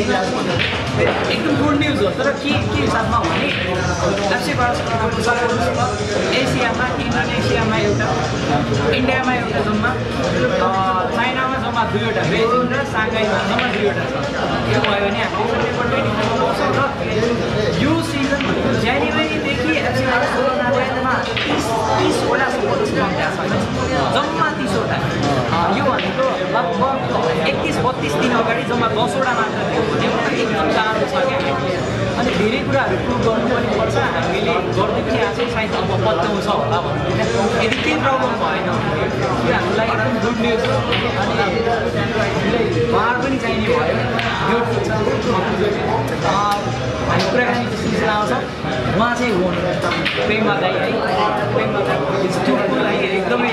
एकदम good news हो तर के हिसाबमा हो भने एफसी बार्सिलोना एसियामा इन्डोनेसियामा एउटा इन्डियामा एउटा जम्मा चाइनामा जम्मा 2वटा बेजिङ र साङ्घाईमा जम्मा 2वटा छ यो भयो भने हामीले सेप्टेम्बर 24 पाउँछौँ र यो सिजन जनवरीदेखि एफसी बार्सिलोनामा 30वटा सपोर्टर्स कम्प्यास छ जम्मा 30वटा यो भनेको लगभग 31-32 दिन अगाडि जम्मा 10वटा मात्र थियो एकदम चाँडो छ क्या अनि धेरै कुराहरू प्रुभ गर्नु पनि पर्छ हामीले गर्दै पनि आएको छौँ सायद अब पत्याउँछ होला भन्नु यदि केही प्रब्लम भएन यो हामीलाई एकदम गुड न्युज हो अनि उहाँहरू पनि चाहिने भयो यो ठिक छ हामी कुराकानीको सिलसिला आउँछ उहाँ चाहिँ हुनुहुन्छ प्रेमा दाई है प्रेमा दाई स्टुडको लागि एकदमै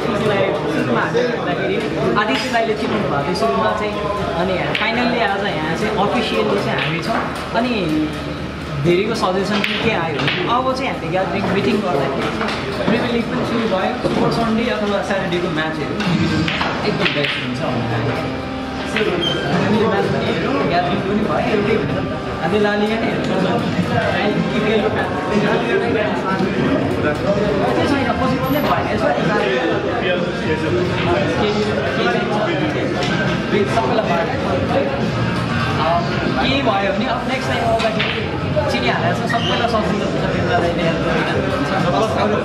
खुसीलाई सुरुमा हामीले हेर्दाखेरि आदित्य दाईले चिन्नु भएको सुरुमा चाहिँ अनि फाइनल्ली आज यहाँ चाहिँ अफिसियल्ली चाहिँ हामी छौँ अनि धेरैको सजेसन के आयो अब चाहिँ हामीले ग्यादरिङ मिटिङ गर्दाखेरि चाहिँ प्रिमियर लिग पनि सुरु भयो फोर सन्डे अथवा स्याटरडेको म्याचहरू एकदम बेस्ट हुन्छ म्याच पनि हेरौँ ग्यादरिङ पनि भयो एउटै हुन्छ हामीले लालिगा नै हेर्नु छैन पोजिटिभ नै भएन सबैलाई के भयो भने अब नेक्स्ट टाइम आउँदाखेरि चिनिहालेको छ सबैलाई सजिलो हुन्छ बेलादाईले हेल्प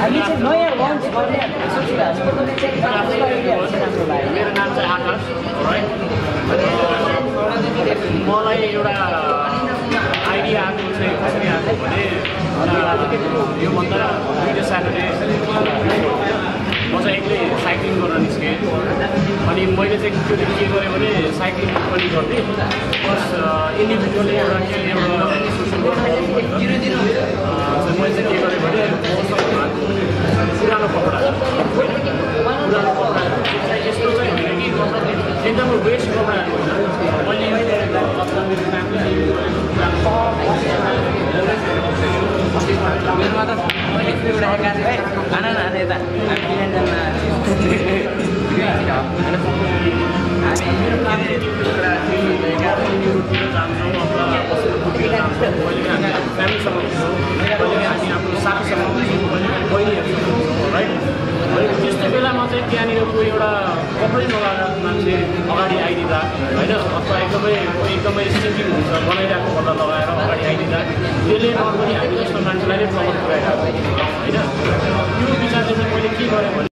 हामी चाहिँ नयाँ लन्च गर्ने मेरो नाम चाहिँ आकाश मलाई एउटा आइडिया आएको चाहिँ कसरी आएको भने योभन्दा हिजो स्याटरडे म चाहिँ एक्लै साइक्लिङ गर्न निस्केँ अनि मैले चाहिँ त्यो दिन के गरेँ भने साइक्लिङ पनि गर्थेँ प्लस इन्डिभिजुअली एउटा के एउटा सोसल मैले चाहिँ के गरेँ भने पुरानो कपडाहरू यस्तो चाहिँ होइन कि एकदम वेस्ट कपडाहरू होइन मैले मेरोमा त खाना खाने यता त्यस्तो बेलामा चाहिँ त्यहाँनिर कोही एउटा कपडै लगाएर मान्छे अगाडि आइदिँदा होइन अथवा एकदमै सिङ्गिङ हुन्छ बनाइरहेको कपडा लगाएर अगाडि आइदिँदा त्यसले नर्मली हामी जस्तो मान्छेलाई नै प्रमोट पुऱ्याइरहेको होइन यो विचारले चाहिँ मैले के गरेँ भने